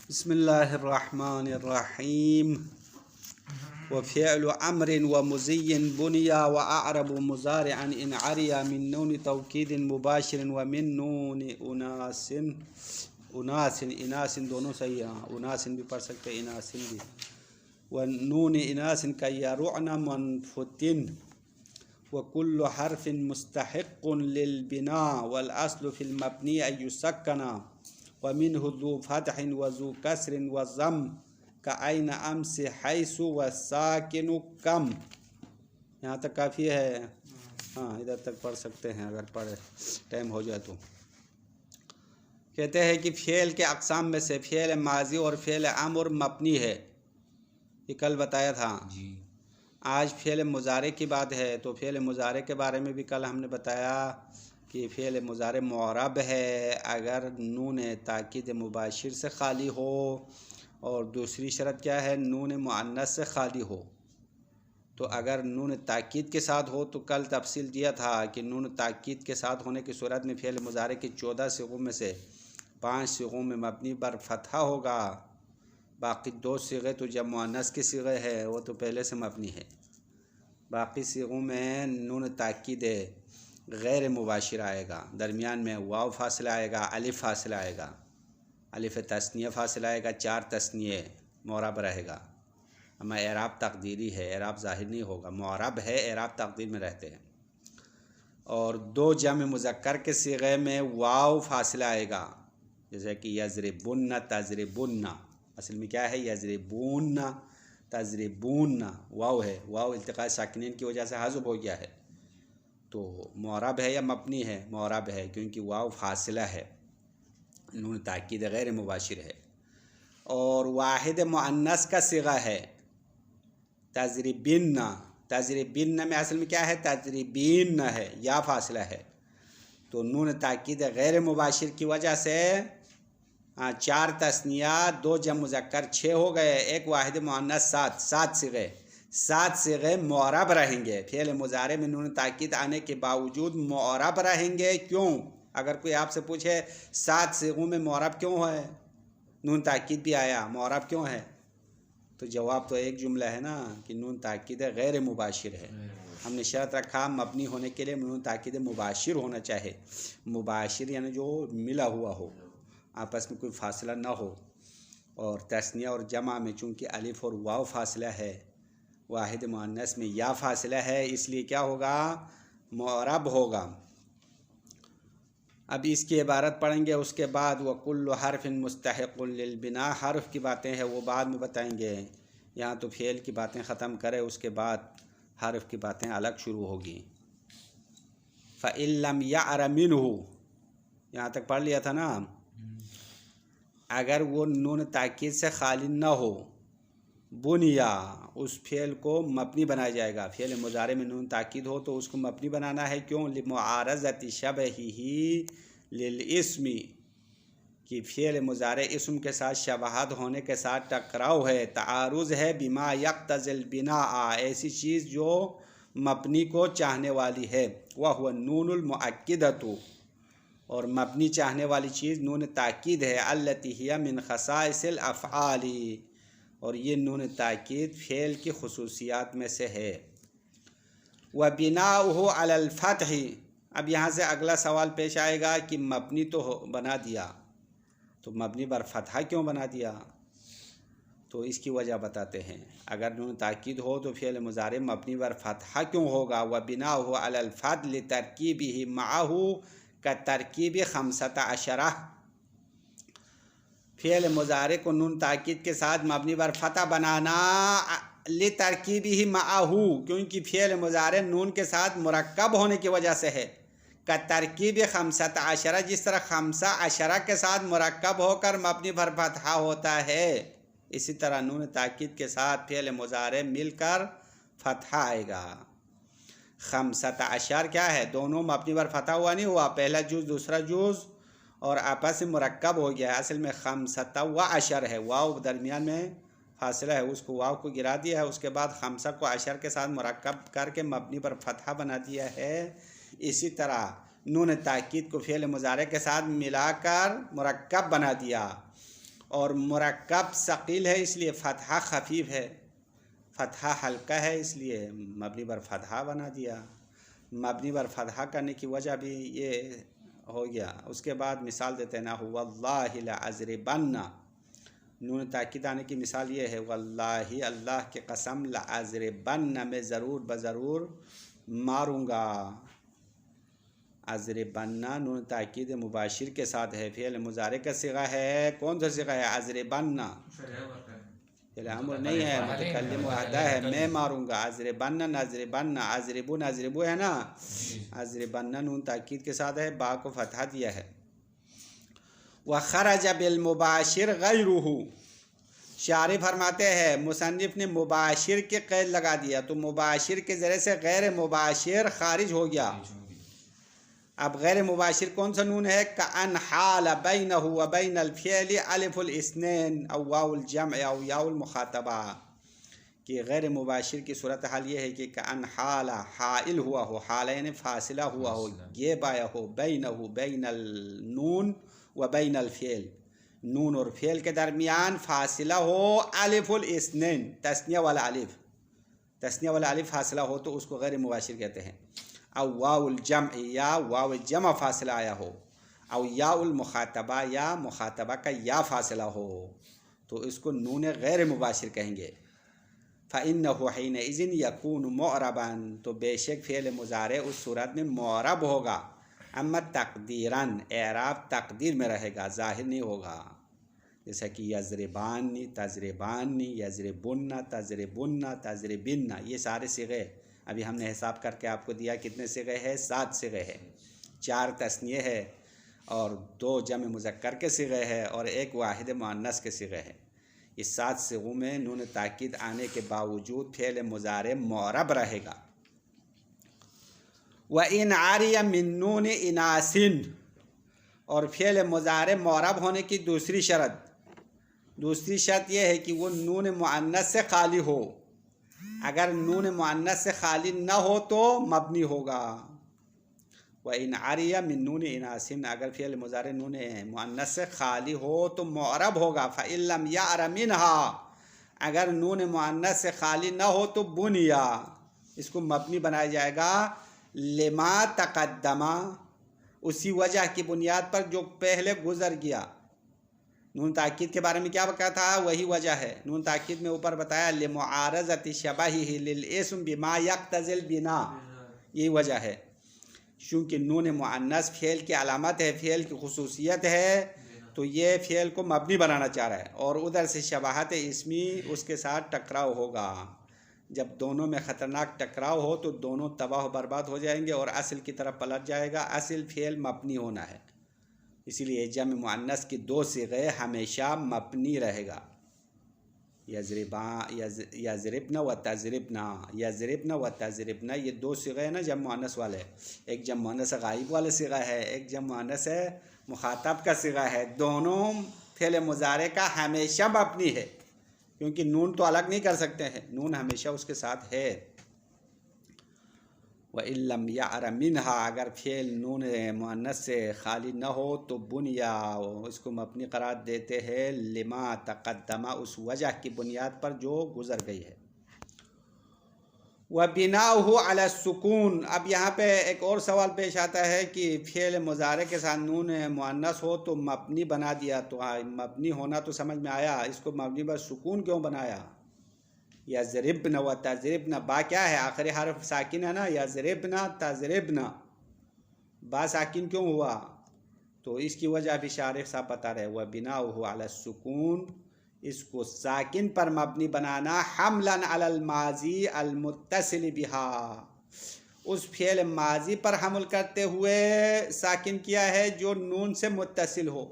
بسم الله الرحمن الرحيم. وفعل أمر ومزي بنيا وأعرب مزارعا إن عريا من نون توكيد مباشر ومن نون اناس دونوں صحیح ہیں. اناس بھی پڑھ سکتے اناس بھی. ونون اناس كيرعن منفتن وكل حرف مستحق للبناء والأصل في المبني أن يسكن ومنه ذو فتح وذو كسر وضم كأين أمس حيث والساكن كم. یہاں تک کافی ہے. ہاں ادھر تک پڑھ سکتے ہیں اگر پڑھے ٹائم ہو جائے تو. کہتے ہیں کہ فعل کے اقسام میں سے فعل ماضی اور فعل امر مبنی ہے. یہ کل بتایا تھا. جی آج فعل مضارع کی بات ہے تو فعل مضارع کے بارے میں بھی کل ہم نے بتایا کہ فعل مضارع معرب ہے اگر نون تاکید مباشر سے خالی ہو، اور دوسری شرط کیا ہے؟ نون مؤنث سے خالی ہو. تو اگر نون تاکید کے ساتھ ہو تو کل تفصیل دیا تھا کہ نون تاکید کے ساتھ ہونے کی صورت میں فعل مضارع کے 14 صیغوں میں سے 5 صیغوں میں مبنی بر فتحہ ہوگا. باقی 2 صیغے تو جب مؤنث کی صیغے ہے وہ تو پہلے سے مبنی ہے. باقی صیغوں میں نون تاکید غیر مباشر آئے گا، درمیان میں واو فاصلہ آئے گا، الف فاصلہ آئے گا، الف تثنیہ فاصلہ آئے گا، 4 تثنیے، معرب رہے گا. اما اعراب تقدیری ہے، اعراب ظاہر نہیں ہوگا. معرب ہے، اعراب تقدیر میں رہتے ہیں. اور 2 جمع مذکر کے صیغے میں واو فاصلہ آئے گا، جیسے کہ یضربن تضربن. اصل میں کیا ہے؟ یضربون تضربون، واو ہے. واو التقاء ساکنین کی وجہ سے حذف ہو گیا ہے. تو معرب ہے یا مبنی ہے؟ معرب ہے کیونکہ واو فاصلہ ہے، نون تاکید غیر مباشر ہے. اور واحد مؤنث کا صیغہ ہے تضربن. تضربن میں اصل میں کیا ہے؟ تضربین ہے، یا فاصلہ ہے. تو نون تاکید غیر مباشر کی وجہ سے 4 تثنیہ، 2 جمع مذکر 6 ہو گئے، ایک واحد مؤنث 7 صیغے. 7 صیغے معرب رہیں گے. فعل مضارع میں نون تاکید آنے کے باوجود معرب رہیں گے. کیوں؟ اگر کوئی آپ سے پوچھے 7 صیغوں میں معرب کیوں ہے، نون تاکید بھی آیا، معرب کیوں ہے، تو جواب تو ایک جملہ ہے نا کہ نون تاکید غیر مباشر ہے. ہم نے شرط رکھا مبنی ہونے کے لیے نون تاکید مباشر ہونا چاہے. مباشر یعنی جو ملا ہوا ہو، آپس میں کوئی فاصلہ نہ ہو. اور تثنیہ اور جمع میں چونکہ الف اور واو فاصلہ ہے، واحد مؤنث میں یا فاصلہ ہے، اس لیے کیا ہوگا؟ معرب ہوگا. اب اس کی عبارت پڑھیں گے. اس کے بعد وَكُلُّ حَرْفٍ مُسْتَحِقٌ لِلْبِنَاء، حرف کی باتیں ہیں وہ بعد میں بتائیں گے. یہاں تو فعل کی باتیں ختم کرے، اس کے بعد حرف کی باتیں الگ شروع ہوگی. فَإِن لَّمْ يَعْرَ مِنْهُ، یہاں تک پڑھ لیا تھا نا. اگر وہ نون تاکید سے خالی نہ ہو، بنیا، اس فعل کو مبنی بنایا جائے گا. فعل مضارع میں نون تاکید ہو تو اس کو مبنی بنانا ہے. کیوں؟ لمعارضۃ شبہہ للاسم، کہ فعل مضارع اسم کے ساتھ شباہت ہونے کے ساتھ ٹکراؤ ہے، تعارض ہے. بما یقتضی البناء، ایسی چیز جو مبنی کو چاہنے والی ہے. وہو النون المؤکدۃ، اور مبنی چاہنے والی چیز نون تاکید ہے. التی ہی من خصائص الافعال، اور یہ نون تاکید فعل کی خصوصیات میں سے ہے. وَبِنَاؤُهُ عَلَى الْفَتْحِ، اب یہاں سے اگلا سوال پیش آئے گا کہ مبنی تو بنا دیا، تو مبنی بر فتحہ کیوں بنا دیا؟ تو اس کی وجہ بتاتے ہیں. اگر نون تاکید ہو تو فعل مضارع مبنی بر فتحہ کیوں ہوگا؟ وَبِنَاؤُهُ عَلَى الْفَتْحِ لِتَرْکِیبِهِ مَعَهُ كَتَرْکِیبِ 15. فعل مضارع کو نون تاکید کے ساتھ مبنی بر فتح بنانا لترکیبہ معہ، کیونکہ فعل مضارع نون کے ساتھ مرکب ہونے کی وجہ سے ہے. کترکیب 15، جس طرح 15 کے ساتھ مرکب ہو کر مبنی بر فتح ہوتا ہے، اسی طرح نون تاکید کے ساتھ فعل مضارع مل کر فتح آئے گا. 15 کیا ہے؟ دونوں مبنی بر فتح ہوا نہیں ہوا، پہلا جز دوسرا جز، اور آپس میں مرکب ہو گیا ہے. اصل میں 15 ہے، واو درمیان میں فاصلہ ہے، اس کو واو کو گرا دیا ہے، اس کے بعد 15 کو 10 کے ساتھ مرکب کر کے مبنی پر فتحہ بنا دیا ہے. اسی طرح نون تاکید کو فعل مضارع کے ساتھ ملا کر مرکب بنا دیا. اور مرکب ثقیل ہے اس لیے فتحہ خفیف ہے، فتحہ ہلکا ہے اس لیے مبنی بر فتحہ بنا دیا۔ مبنی بر فتحہ کرنے کی وجہ بھی یہ ہو گیا۔ اس کے بعد مثال دیتے ہیں نا، واللہ لأضربن، نون تاکید آنے کی مثال یہ ہے، واللہ اللہ کے قسم، لأضربن میں ضرور بضرور ماروں گا۔ اضربن نون تاکید مباشر کے ساتھ ہے، فعل مضارع کا صیغہ ہے، کون سا صیغہ ہے؟ اضربن، فعل امر نہیں ہے، متکلم وحدہ ہے، میں ماروں گا۔ اضربن نضربن، اضربو نضربو ہے نا، اضربن نون تاکید کے ساتھ ہے، با کو فتحہ دیا ہے۔ وخرج بالمباشر غیرہ، شارح فرماتے ہیں مصنف نے مباشر کے قید لگا دیا تو مباشر کے ذریعے سے غیر مباشر خارج ہو گیا۔ اب غیر مباشر کون سا نون ہے؟ کأن حال بینہ و بین الفعل الف الاثنین او واو الجمع او یاء المخاطبہ، کہ غیر مباشر کی صورتحال یہ ہے کہ کأن حال حائل ہوا ہو، حالین فاصلہ ہوا ہو، گیپ آیا ہو، بینہ بین النون و بین الفعل، نون اور فعل کے درمیان فاصلہ ہو، الف الاثنین، تثنیہ والا الف، تثنیہ والا الف فاصلہ ہو تو اس کو غیر مباشر کہتے ہیں۔ او واو الجمع، یا واو جمع فاصلہ آیا ہو، او یا المخاطبہ، یا مخاطبہ کا یا فاصلہ ہو تو اس کو نون غیر مباشر کہیں گے۔ فإنه حينئذ يكون معربا، تو بے شک فعل مضارع اس صورت میں معرب ہوگا۔ اما تقدیراً، اعراب تقدیر میں رہے گا، ظاہر نہیں ہوگا، جیسا کہ یضربان تضربان، یضربن تضربن تضربن، یہ سارے صیغے ابھی ہم نے حساب کر کے آپ کو دیا، کتنے صیغے ہیں؟ 7 صیغے ہیں، 4 تثنیہ ہے اور 2 جمع مذکر کے صیغے ہے اور 1 واحد مؤنث کے صیغے ہے۔ اس 7 صیغوں میں نون تاکید آنے کے باوجود فعل مضارع معرب رہے گا۔ وَإِنْ عَرِيَ مِن نُّونِ إِنَاسٍ، اور فعل مضارع معرب ہونے کی دوسری شرط یہ ہے کہ وہ نون مؤنث سے خالی ہو۔ اگر نون مؤنث سے خالی نہ ہو تو مبنی ہوگا۔ وَإِنْ عَرِيَ مِن نُّونِ إِنَاسٍ، اگر فعل مضارع نون مؤنث سے خالی ہو تو معرب ہوگا۔ فَإِن لَّمْ يَعْرَ مِنْهَا، اگر نون مؤنث سے خالی نہ ہو تو بنیا، اس کو مبنی بنایا جائے گا۔ لما تقدمہ، اسی وجہ کی بنیاد پر جو پہلے گزر گیا۔ نون تاکید کے بارے میں کیا کہا تھا؟ وہی وجہ ہے۔ نون تاکید میں اوپر بتایا لمعارضۃ شبہہ للاسم بما یقتضی البناء، یہی وجہ ہے، چونکہ نون مؤنث فعل کی علامت ہے، فعل کی خصوصیت ہے، تو یہ فعل کو مبنی بنانا چاہ رہا ہے، اور ادھر سے شباہت اسمی اس کے ساتھ ٹکراؤ ہوگا۔ جب دونوں میں خطرناک ٹکراؤ ہو تو دونوں تباہ و برباد ہو جائیں گے اور اصل کی طرف پلٹ جائے گا۔ اصل فعل مبنی ہونا ہے، اسی لیے جمع مؤنث کی 2 صیغے ہمیشہ مبنی رہے گا، یضربن و تضربن، یضربن و تضربن، یہ 2 صیغے ہیں نا جمع مؤنث والے، ایک جمع مؤنث غائب والا صیغہ ہے، ایک جمع مؤنث مخاطب کا صیغہ ہے، دونوں فعل مضارع کا ہمیشہ مبنی ہے، کیونکہ نون تو الگ نہیں کر سکتے ہیں، نون ہمیشہ اس کے ساتھ ہے۔ وَإِن لَّمْ يَعْرَ مِنْهَا، اگر فعل نون مؤنث سے خالی نہ ہو تو بنیا، اس کو مبنی قرار دیتے ہیں لما تقدمہ، اس وجہ کی بنیاد پر جو گزر گئی ہے۔ وَبِنَاؤُهُ عَلَى السُّكُونِ، اب یہاں پہ ایک اور سوال پیش آتا ہے کہ فعل مضارع کے ساتھ نون مؤنث ہو تو مبنی بنا دیا، تو مبنی ہونا تو سمجھ میں آیا، اس کو مبنی پر سکون کیوں بنایا؟ یضربن و تضربن، با کیا ہے؟ آخری حرف ساکن ہے نا، یضربن تضربن، با ساکن کیوں ہوا؟ تو اس کی وجہ بھی شارح صاحب بتا رہے، وَبِنَاؤُهُ عَلَى السُّكُونِ، اس کو ساکن پر مبنی بنانا، حملاً علی الماضی المتصل بها، اس فعل ماضی پر حمل کرتے ہوئے ساکن کیا ہے جو نون سے متصل ہو۔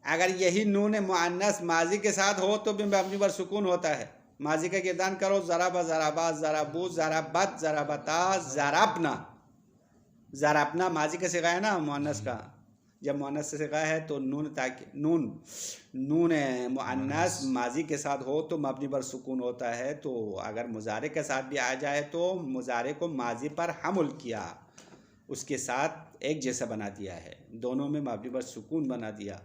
اگر یہی نون مؤنث ماضی کے ساتھ ہو تو بھی مبنی پر سکون ہوتا ہے۔ ماضی کا گردان کرو، ضرب ضربا ضربو ضربت ضربتا ضربنا، ضربنا ماضی کا صیغہ ہے نا مؤنث کا، جب مؤنث سے صیغہ ہے تو نون مؤنث ماضی کے ساتھ ہو تو مبنی پر سکون ہوتا ہے، تو اگر مضارع کے ساتھ بھی آ جائے تو مضارع کو ماضی پر حمل کیا، اس کے ساتھ ایک جیسا بنا دیا ہے، دونوں میں مبنی پر سکون بنا دیا۔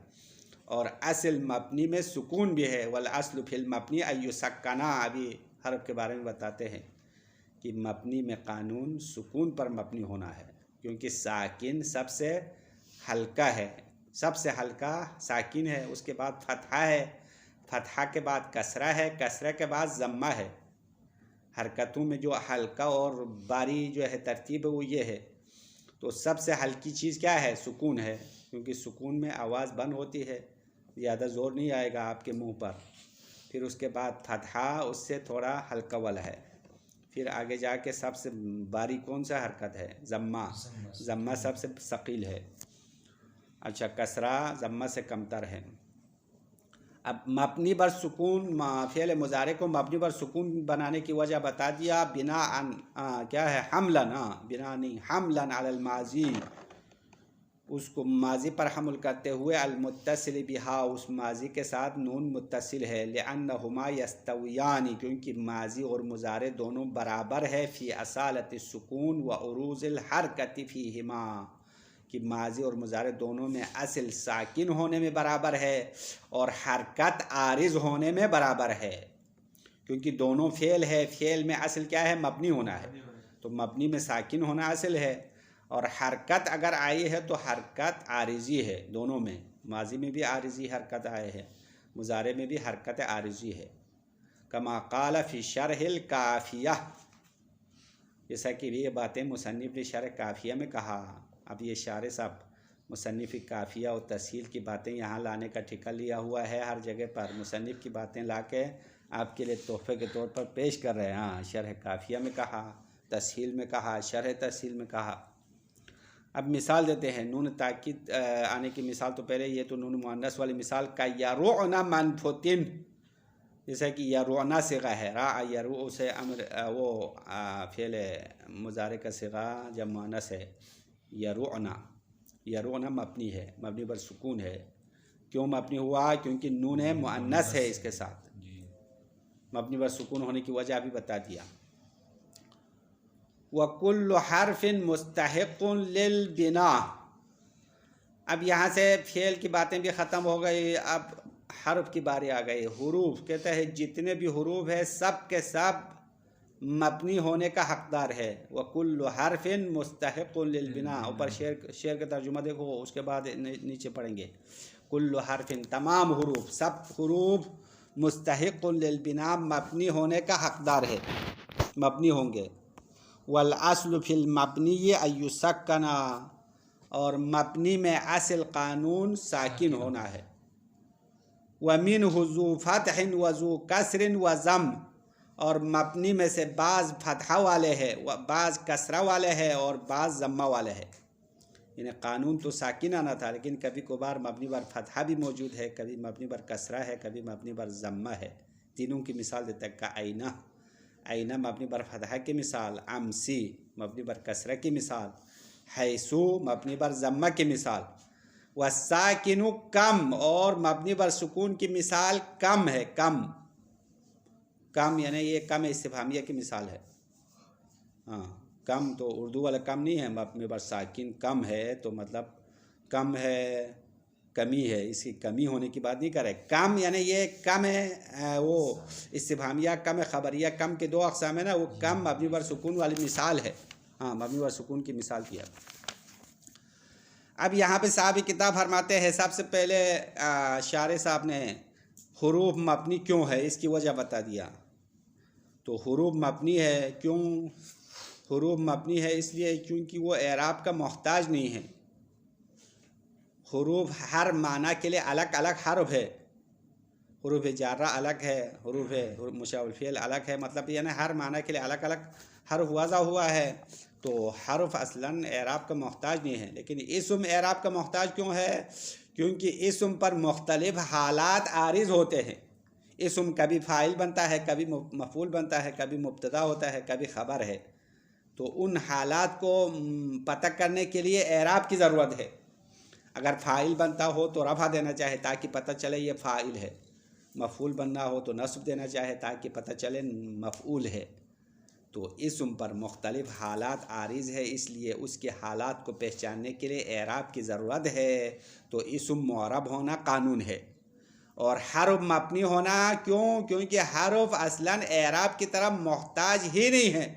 اور اصل مبنی میں سکون بھی ہے. والاصل فی المبنی ان یسکنا، ابھی حرف کے بارے میں بتاتے ہیں کہ مبنی میں قانون سکون پر مبنی ہونا ہے، کیونکہ ساکن سب سے ہلکا ہے، سب سے ہلکا ساکن ہے. اس کے بعد فتحہ ہے، فتحہ کے بعد کسرہ ہے، کسرہ کے بعد ضمہ ہے. حرکتوں میں جو ہلکا اور باری جو ہے ترتیب ہے وہ یہ ہے. تو سب سے ہلکی چیز کیا ہے؟ سکون ہے، کیونکہ سکون میں آواز بند ہوتی ہے، زیادہ زور نہیں آئے گا آپ کے منہ پر. پھر اس کے بعد فتحہ، اس سے تھوڑا ہلکا والا ہے. پھر آگے جا کے سب سے باری کون سا حرکت ہے؟ ضمہ. ضمہ سب سے ثقیل ہے. اچھا، کسرہ ضمہ سے کمتر ہے. اب مبنی بر سکون، فعل مضارع کو مبنی بر سکون بنانے کی وجہ بتا دیا. بنا کیا ہے؟ حملن، بنا نہیں، حملن علی الماضی، اس کو ماضی پر حمل کرتے ہوئے، المتصل بہا، اس ماضی کے ساتھ نون متصل ہے. لأنہما یستویان، کیونکہ ماضی اور مضارع دونوں برابر ہے. فی اصالت السکون و عروض الحرکت فیہما، کہ ماضی اور مضارع دونوں میں اصل ساکن ہونے میں برابر ہے اور حرکت عارض ہونے میں برابر ہے. کیونکہ دونوں فعل ہے، فعل میں اصل کیا ہے؟ مبنی ہونا ہے. تو مبنی میں ساکن ہونا اصل ہے، اور حرکت اگر آئی ہے تو حرکت عارضی ہے. دونوں میں، ماضی میں بھی عارضی حرکت آئے ہے، مضارع میں بھی حرکت عارضی ہے. کما قال فی شرح الکافیہ، جیسا کہ یہ باتیں مصنف نے شرح کافیہ میں کہا. اب یہ شارح صاحب مصنف کافیہ اور تسہیل کی باتیں یہاں لانے کا ٹھیکہ لیا ہوا ہے. ہر جگہ پر مصنف کی باتیں لا کے آپ کے لیے تحفے کے طور پر پیش کر رہے ہیں. ہاں، شرح کافیہ میں کہا، تسہیل میں کہا، شرح تسہیل میں کہا. اب مثال دیتے ہیں. نون تاکید آنے کی مثال تو پہلے یہ تو نون مؤنث والی مثال کا یرعن منفوتن، جیسا کہ یرعن صیغہ ہے، را یرعو سے امر، وہ فعل مضارع کا صیغہ جب مؤنث ہے. یرعن، یرعن مبنی ہے، مبنی پر سکون ہے. کیوں مبنی ہوا؟ کیونکہ نون مؤنث ہے اس کے ساتھ. مبنی پر سکون ہونے کی وجہ بھی بتا دیا. وَكُلُّ حَرْفٍ مُسْتَحِقٌ لِلْبِنَاءِ، اب یہاں سے فعل کی باتیں بھی ختم ہو گئی. اب حرف کی باری آ گئی. حروف کہتے ہیں جتنے بھی حروف ہیں سب کے سب مبنی ہونے کا حقدار ہے. وَكُلُّ حَرْفٍ مُسْتَحِقٌ لِلْبِنَاءِ، اوپر شعر کا ترجمہ دیکھو، اس کے بعد نیچے پڑھیں گے. کل حرف، تمام حروف، سب حروف مستحق للبناء، مبنی ہونے کا حقدار ہے، مبنی ہوں گے. والاصل فی المبنی ان یسکنا، اور مبنی میں اصل قانون ساکن ہونا ہے. ومنہ ذو فتح وذو کسر وضم، اور مبنی میں سے بعض فتحہ والے ہیں، بعض کسرہ والے ہیں، اور بعض ضمہ والے ہیں. یعنی قانون تو ساکن آنا تھا، لیکن کبھی کبھار مبنی بر فتحہ بھی موجود ہے، کبھی مبنی بر کسرہ ہے، کبھی مبنی بر ضمہ ہے. تینوں کی مثال دیتا ہے. کا آئینہ، آئینہ مبنی بر فتحہ کی مثال. امسی مبنی بر کسرہ کی مثال. حیثو مبنی بر ضمہ کی مثال. والساکن کم، اور مبنی بر سکون کی مثال کم ہے. کم، کم یعنی یہ کم استفہامیہ کی مثال ہے. ہاں، کم تو اردو والا کم نہیں ہے، مبنی بر ساکن کم ہے تو مطلب کم ہے، کمی ہے. اس کی کمی ہونے کی بات نہیں کر رہے. کم یعنی یہ کم ہے، وہ استفہامیہ کم ہے، خبریہ کم کے دو اقسام ہیں نا، وہ کم مبنی بر سکون والی مثال ہے. ہاں، مبنی بر سکون کی مثال کیا. اب یہاں پہ صاحب کتاب فرماتے ہیں، سب سے پہلے شارح صاحب نے حروف مبنی کیوں ہے اس کی وجہ بتا دیا. تو حروف مبنی ہے کیوں؟ حروف مبنی ہے اس لیے کیونکہ وہ اعراب کا محتاج نہیں ہے. حروف ہر معنی کے لیے الگ الگ حرف ہے. حروف جارہ الگ ہے، حروف مشابہ الفعل الگ ہے. مطلب یعنی ہر معنی کے لیے الگ الگ حرف وضع ہوا ہے. تو حرف اصلاً اعراب کا محتاج نہیں ہے. لیکن اسم اعراب کا محتاج کیوں ہے؟ کیونکہ اسم پر مختلف حالات عارض ہوتے ہیں. اسم کبھی فاعل بنتا ہے، کبھی مفعول بنتا ہے، کبھی مبتدا ہوتا ہے، کبھی خبر ہے. تو ان حالات کو پتہ کرنے کے لیے اعراب کی ضرورت ہے. اگر فاعل بنتا ہو تو رفع دینا چاہے تاکہ پتہ چلے یہ فاعل ہے. مفعول بننا ہو تو نصب دینا چاہے تاکہ پتہ چلے مفعول ہے. تو اسم پر مختلف حالات عارض ہے، اس لیے اس کے حالات کو پہچاننے کے لیے اعراب کی ضرورت ہے۔ تو اسم معرب ہونا قانون ہے، اور حرف مبنی ہونا کیونکہ حرف اصلاً اعراب کی طرف محتاج ہی نہیں ہے،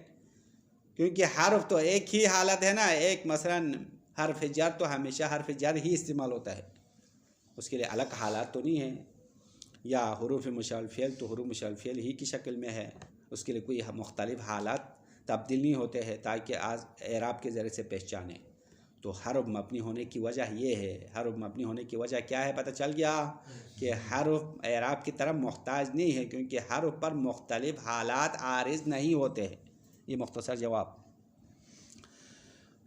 کیونکہ حرف تو ایک ہی حالت ہے نا، ایک مثلاً حرف جر تو ہمیشہ حرف جر ہی استعمال ہوتا ہے، اس کے لیے الگ حالات تو نہیں ہیں، یا حروف مشابہ الفعل تو حروف مشابہ الفعل ہی کی شکل میں ہے، اس کے لیے کوئی مختلف حالات تبدیل نہیں ہوتے ہیں تاکہ اعراب کے ذریعے سے پہچانے۔ تو حرف مبنی ہونے کی وجہ یہ ہے، حرف مبنی ہونے کی وجہ کیا ہے؟ پتہ چل گیا کہ حرف اعراب کی طرف محتاج نہیں ہے، کیونکہ حرف پر مختلف حالات عارض نہیں ہوتے ہیں۔ یہ مختصر جواب۔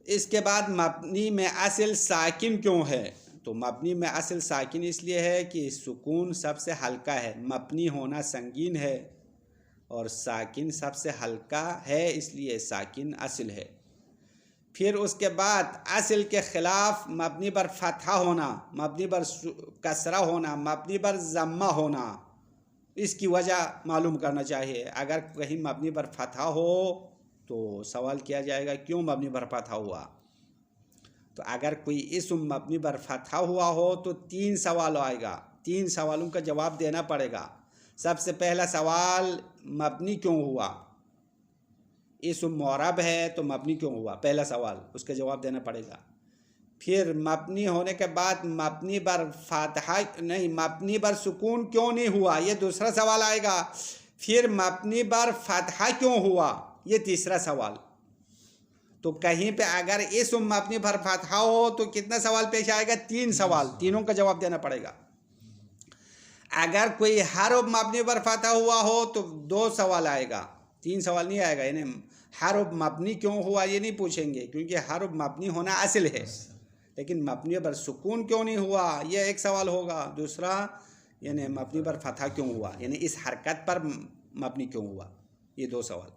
اس کے بعد مبنی میں اصل ساکن کیوں ہے؟ تو مبنی میں اصل ساکن اس لیے ہے کہ سکون سب سے ہلکا ہے، مبنی ہونا سنگین ہے، اور ساکن سب سے ہلکا ہے، اس لیے ساکن اصل ہے۔ پھر اس کے بعد اصل کے خلاف مبنی پر فتحہ ہونا، مبنی پر کسرہ ہونا، مبنی پر ضمہ ہونا، اس کی وجہ معلوم کرنا چاہیے۔ اگر کہیں مبنی پر فتحہ ہو تو سوال کیا جائے گا کیوں مبنی پر فتحہ ہوا؟ تو اگر کوئی اسم مبنی پر فتحہ ہوا ہو تو 3 سوال آئے گا، 3 سوالوں کا جواب دینا پڑے گا۔ سب سے پہلا سوال مبنی کیوں ہوا؟ اسم معرب ہے تو مبنی کیوں ہوا؟ پہلا سوال، اس کا جواب دینا پڑے گا۔ پھر مبنی ہونے کے بعد مبنی پر فتحہ نہیں، مبنی پر سکون کیوں نہیں ہوا؟ یہ دوسرا سوال آئے گا۔ پھر مبنی پر فتحہ کیوں ہوا؟ یہ تیسرا سوال۔ تو کہیں پہ اگر اسم مبنی پر فتحہ ہو تو کتنا سوال پیش آئے گا؟ 3 سوال، تینوں کا جواب دینا پڑے گا۔ اگر کوئی حرف مبنی پر فتح ہوا ہو تو 2 سوال آئے گا، 3 سوال نہیں آئے گا۔ یعنی حرف مبنی کیوں ہوا یہ نہیں پوچھیں گے، کیونکہ حرف مبنی ہونا اصل ہے، لیکن مبنی پر سکون کیوں نہیں ہوا یہ ایک سوال ہوگا۔ دوسرا یعنی مبنی پر فتح کیوں ہوا، یعنی اس حرکت پر مبنی کیوں ہوا، یہ 2 سوال۔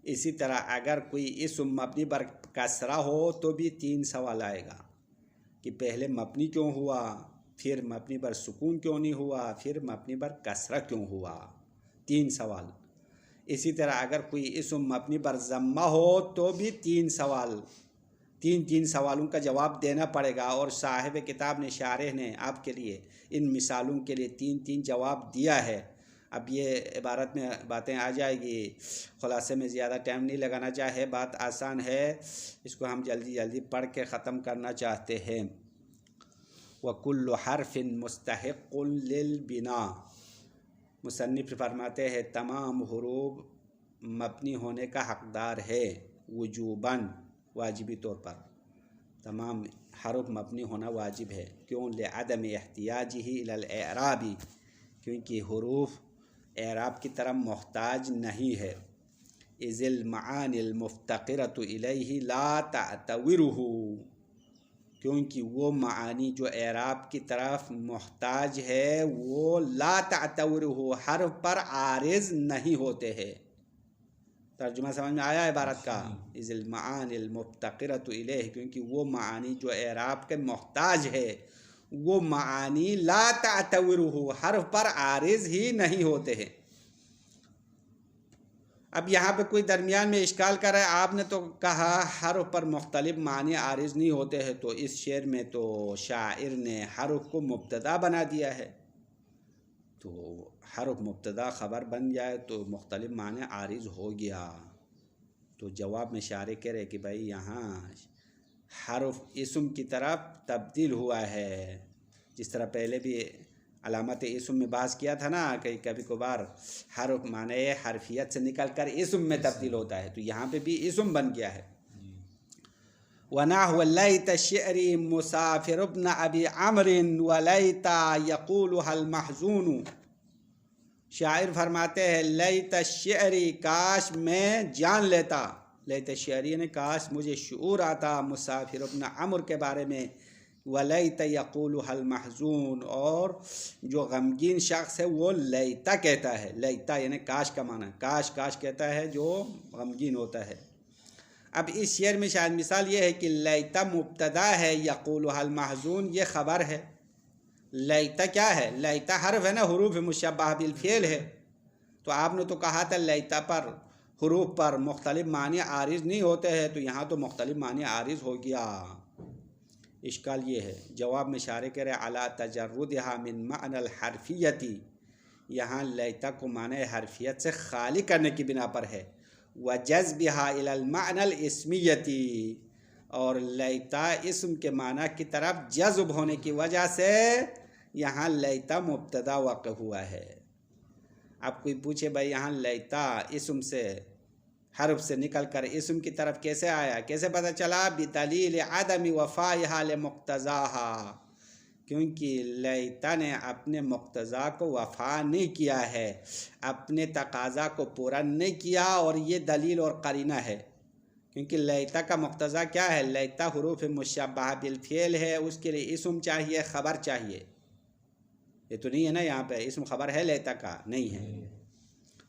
اسی طرح اگر کوئی اسم مبنی پر کسرہ ہو تو بھی 3 سوال آئے گا کہ پہلے مبنی کیوں ہوا، پھر مبنی پر سکون کیوں نہیں ہوا، پھر مبنی پر کسرہ کیوں ہوا، 3 سوال۔ اسی طرح اگر کوئی اسم مبنی پر ضمہ ہو تو بھی 3 سوال، 3 سوالوں کا جواب دینا پڑے گا، اور صاحب کتاب نے، شارح نے آپ کے لیے ان مثالوں کے لیے 3 جواب دیا ہے۔ اب یہ عبارت میں باتیں آ جائے گی، خلاصے میں زیادہ ٹائم نہیں لگانا چاہے، بات آسان ہے، اس کو ہم جلدی پڑھ کے ختم کرنا چاہتے ہیں۔ وَكُلُّ حَرْفٍ مُسْتَحِقٌ لِلْبِنَاءِ، مصنف فرماتے ہیں تمام حروف مبنی ہونے کا حقدار ہے، وجوباً، واجبی طور پر تمام حروف مبنی ہونا واجب ہے۔ کیوں؟ لعدم احتیاجہ الی الاعراب، کیونکہ حروف اعراب کی طرف محتاج نہیں ہے۔ اذ المعانی المفتقرۃ الیہ لا تعتورہ، کیونکہ وہ معانی جو اعراب کی طرف محتاج ہے وہ لا تعتورہ، حرف پر عارض نہیں ہوتے ہیں۔ ترجمہ سمجھ میں آیا عبارت کا؟ اذ المعانی المفتقرۃ الیہ، کیونکہ وہ معانی جو اعراب کے محتاج ہے وہ معانی لا تعتورہ، حرف پر عارض ہی نہیں ہوتے ہیں۔ اب یہاں پہ کوئی درمیان میں اشکال کر رہا ہے، آپ نے تو کہا حرف پر مختلف معنی عارض نہیں ہوتے ہیں، تو اس شعر میں تو شاعر نے حرف کو مبتدا بنا دیا ہے، تو حرف مبتدا خبر بن جائے تو مختلف معنی عارض ہو گیا۔ تو جواب میں شاعر کہہ رہے کہ بھائی یہاں حرف اسم کی طرف تبدیل ہوا ہے، جس طرح پہلے بھی علامت اسم میں بحث کیا تھا نا کہ کبھی کبھار حرف معنی حرفیت سے نکل کر اسم میں تبدیل ہوتا ہے، تو یہاں پہ بھی اسم بن گیا ہے۔ وَنَحْوَ لَيْتَ الشِّعْرِ مُسَافِرُ ابْنَ أَبِي عَمْرٍ وَلَيْتَ يَقُولُهَا الْمَحْزُونُ، شاعر فرماتے ہیں لیت الشعر، کاش میں جان لیتا، لیت الشعر یعنی کاش مجھے شعور آتا مسافر ابن عمر کے بارے میں، ولیت یقولها المحزون، اور جو غمگین شخص ہے وہ لیتا کہتا ہے، لیتا یعنی کاش کا معنی، کاش کہتا ہے جو غمگین ہوتا ہے۔ اب اس شعر میں شاید مثال یہ ہے کہ لیتا مبتدا ہے، یقولها المحزون یہ خبر ہے۔ لیتا کیا ہے؟ لیتا حرف ہے نا، حروف مشبہ بالفعل ہے، تو آپ نے تو کہا تھا لیتا پر حروف پر مختلف معنی عارض نہیں ہوتے ہیں، تو یہاں تو مختلف معنی عارض ہو گیا۔ اشکال یہ ہے، جواب میں اشارے کرے علی تجردها من معنی الحرفیتی، یہاں لیتا کو معنی حرفیت سے خالی کرنے کی بنا پر ہے، وجذبها الى المعنی الاسمیتی، اور لیتا اسم کے معنی کی طرف جذب ہونے کی وجہ سے یہاں لیتا مبتدا واقع ہوا ہے۔ اب کوئی پوچھے بھائی یہاں لیتا اسم سے حرف سے نکل کر اسم کی طرف کیسے آیا، کیسے پتہ چلا؟ بدلیل عدم وفائها لمقتضاها، کیونکہ لیتا نے اپنے مقتضا کو وفا نہیں کیا ہے، اپنے تقاضا کو پورا نہیں کیا، اور یہ دلیل اور قرینہ ہے۔ کیونکہ لیتا کا مقتضا کیا ہے؟ لیتا حروف مشبہہ بالفعل ہے، اس کے لیے اسم چاہیے، خبر چاہیے۔ یہ تو نہیں ہے نا یہاں پہ اسم خبر ہے لیتا کا؟ نہیں ہے۔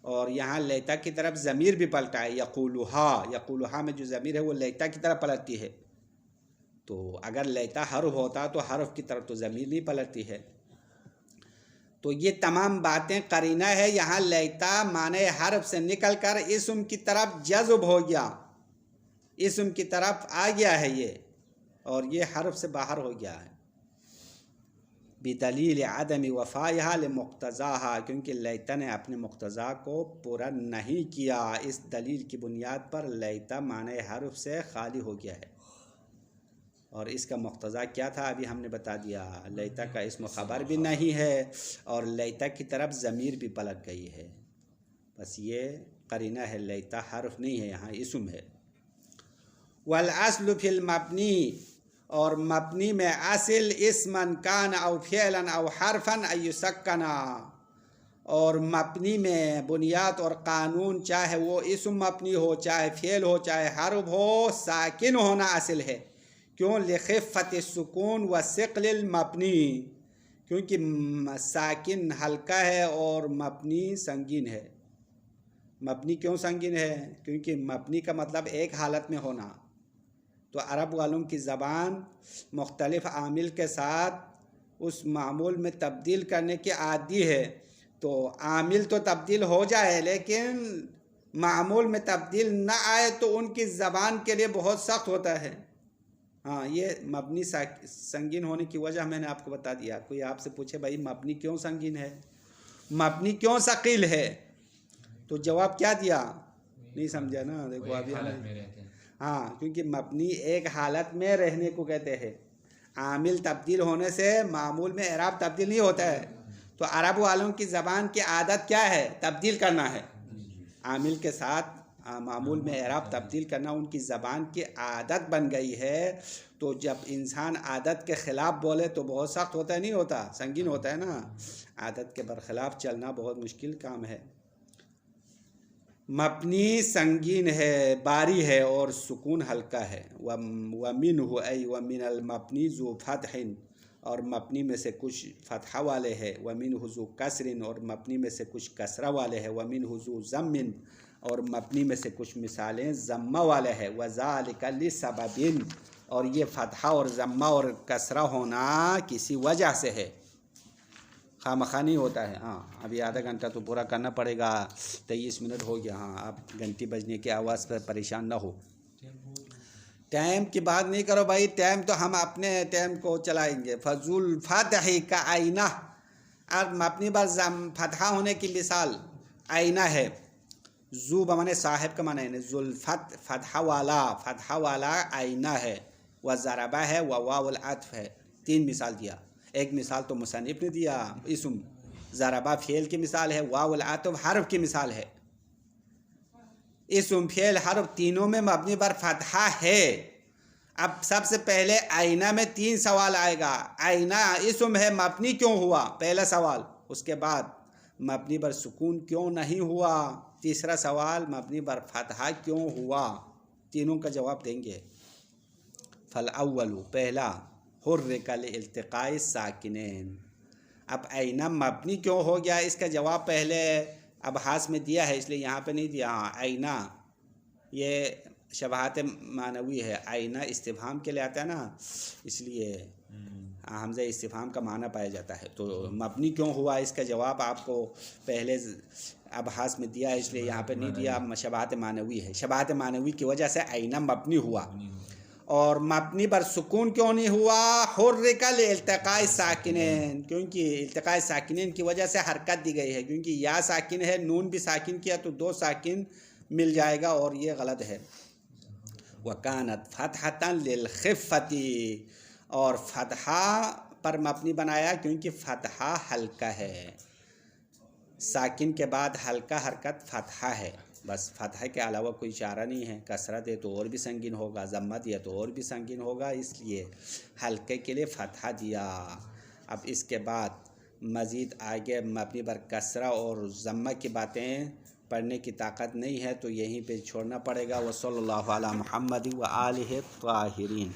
اور یہاں لیتا کی طرف ضمیر بھی پلٹا ہے، یقولہا میں جو ضمیر ہے وہ لیتا کی طرف پلٹتی ہے، تو اگر لیتا حرف ہوتا تو حرف کی طرف تو ضمیر نہیں پلٹتی ہے۔ تو یہ تمام باتیں قرینہ ہے، یہاں لیتا معنی حرف سے نکل کر اسم کی طرف جذب ہو گیا، اسم کی طرف آ گیا ہے یہ، اور یہ حرف سے باہر ہو گیا ہے۔ بدلیل عدم وفائها لمقتضاها، کیونکہ لیتا نے اپنے مقتضا کو پورا نہیں کیا، اس دلیل کی بنیاد پر لیتا معنی حرف سے خالی ہو گیا ہے۔ اور اس کا مقتضا کیا تھا ابھی ہم نے بتا دیا، لیتا کا اسم خبر بھی نہیں ہے اور لیتا کی طرف ضمیر بھی پلٹ گئی ہے، بس یہ قرینہ ہے، لیتا حرف نہیں ہے، یہاں اسم ہے۔ والاصل فی المبنی، اور مبنی میں اصل اسمن کان او فعلا او حرفا ان یسکنا، اور مبنی میں بنیاد اور قانون چاہے وہ اسم مبنی ہو، چاہے فعل ہو، چاہے حرف ہو، ساکن ہونا اصل ہے۔ کیوں؟ لخفت السکون وثقل المبنی، کیونکہ ساکن ہلکا ہے اور مبنی سنگین ہے۔ مبنی کیوں سنگین ہے؟ کیونکہ مبنی کا مطلب ایک حالت میں ہونا، تو عرب والوں کی زبان مختلف عامل کے ساتھ اس معمول میں تبدیل کرنے کی عادی ہے، تو عامل تو تبدیل ہو جائے لیکن معمول میں تبدیل نہ آئے تو ان کی زبان کے لیے بہت سخت ہوتا ہے۔ ہاں، یہ مبنی سنگین ہونے کی وجہ میں نے آپ کو بتا دیا۔ کوئی آپ سے پوچھے بھائی مبنی کیوں سنگین ہے، مبنی کیوں ثقیل ہے، تو جواب کیا دیا؟ نہیں سمجھا نا؟ دیکھو ابھی ہاں، کیونکہ مبنی ایک حالت میں رہنے کو کہتے ہیں، عامل تبدیل ہونے سے معمول میں اعراب تبدیل نہیں ہوتا ہے، تو عرب والوں کی زبان کی عادت کیا ہے؟ تبدیل کرنا ہے، عامل کے ساتھ معمول میں اعراب تبدیل کرنا ان کی زبان کی عادت بن گئی ہے، تو جب انسان عادت کے خلاف بولے تو بہت سخت ہوتا ہے، نہیں ہوتا، سنگین ہوتا ہے نا، عادت کے برخلاف چلنا بہت مشکل کام ہے۔ مبنی سنگین ہے، باری ہے، اور سکون ہلکا ہے۔ وَمِنْهُ أي وَمِنَ الْمَبْنِي ذُو فَتْحٍ، اور مبنی میں سے کچھ فتحہ والے ہیں، وَمِنْهُ ذُو كَسْرٍ، اور مبنی میں سے کچھ کسرہ والے ہیں، وَمِنْهُ ذُو ضَمٍّ، اور مبنی میں سے کچھ مثالیں ضمہ والے ہیں، وَذَلِكَ لِسَبَبٍ، اور یہ فتحہ اور ضمہ اور کسرہ ہونا کسی وجہ سے ہے، خواہ نہیں ہوتا ہے۔ ہاں، ابھی آدھا گھنٹہ تو پورا کرنا پڑے گا، 23 منٹ ہو گیا۔ ہاں، آپ گھنٹی بجنے کی آواز پر پریشان نہ ہو۔ ٹائم کی بات نہیں کرو بھائی، ٹائم تو ہم اپنے ٹائم کو چلائیں گے۔ فضول فتح کا آئینہ، اور مبنی پر فتحہ ہونے کی مثال آئینہ ہے۔ ذو بمانے صاحب کا معنی ہے، ذوالفتح فتحہ والا آئینہ ہے، وضربہ ہے، وواو العطف ہے۔ 3 مثال دیا، ایک مثال تو مصنف نے دیا، اسم، ضربہ فعل کی مثال ہے، واو العطف حرف کی مثال ہے۔ اسم، فعل، حرف تینوں میں مبنی پر فتحہ ہے۔ اب سب سے پہلے آئینہ میں 3 سوال آئے گا، آئینہ اسم ہے، مبنی کیوں ہوا، پہلا سوال۔ اس کے بعد مبنی پر سکون کیوں نہیں ہوا، تیسرا سوال مبنی پر فتحہ کیوں ہوا، تینوں کا جواب دیں گے۔ فالاول، پہلا، حرک لالتقاء الساکنین، اب آئینہ مبنی کیوں ہو گیا، اس کا جواب پہلے ابحاث میں دیا ہے، اس لیے یہاں پہ نہیں دیا۔ آئینہ یہ شبہات معنوی ہے، آئینہ استفہام کے لیے آتا ہے نا، اس لیے حمزہ استفہام کا معنی پایا جاتا ہے، تو مبنی کیوں ہوا اس کا جواب آپ کو پہلے اب ہاس میں دیا ہے اس لیے یہاں پہ نہیں دیا، شباہت معنوی ہے. شباہت معنوی کی وجہ سے آئینہ مبنی ہوا، اور مبنی بر سکون کیوں نہیں ہوا؟ حرک الالتقاء ساکنین، کیونکہ التقاء ساکنین کی وجہ سے حرکت دی گئی ہے، کیونکہ یا ساکن ہے، نون بھی ساکن کیا تو دو ساکن مل جائے گا، اور یہ غلط ہے. وَكَانَتْ فَتْحَةً لِلْخِفَّةِ، اور فتحہ پر مبنی بنایا کیونکہ فتحہ حلقہ ہے. ساکن کے بعد حلقہ حرکت فتحہ ہے، بس فتحہ کے علاوہ کوئی چارہ نہیں ہے. کسرت ہے تو اور بھی سنگین ہوگا، ضمہ دیا تو اور بھی سنگین ہوگا، اس لیے حلقے کے لیے فتحہ دیا. اب اس کے بعد مزید آگے مبنی بر کسرہ اور ضمہ کی باتیں پڑھنے کی طاقت نہیں ہے، تو یہیں پہ چھوڑنا پڑے گا. وصلی اللہ علی محمد و آلہ الطاہرین.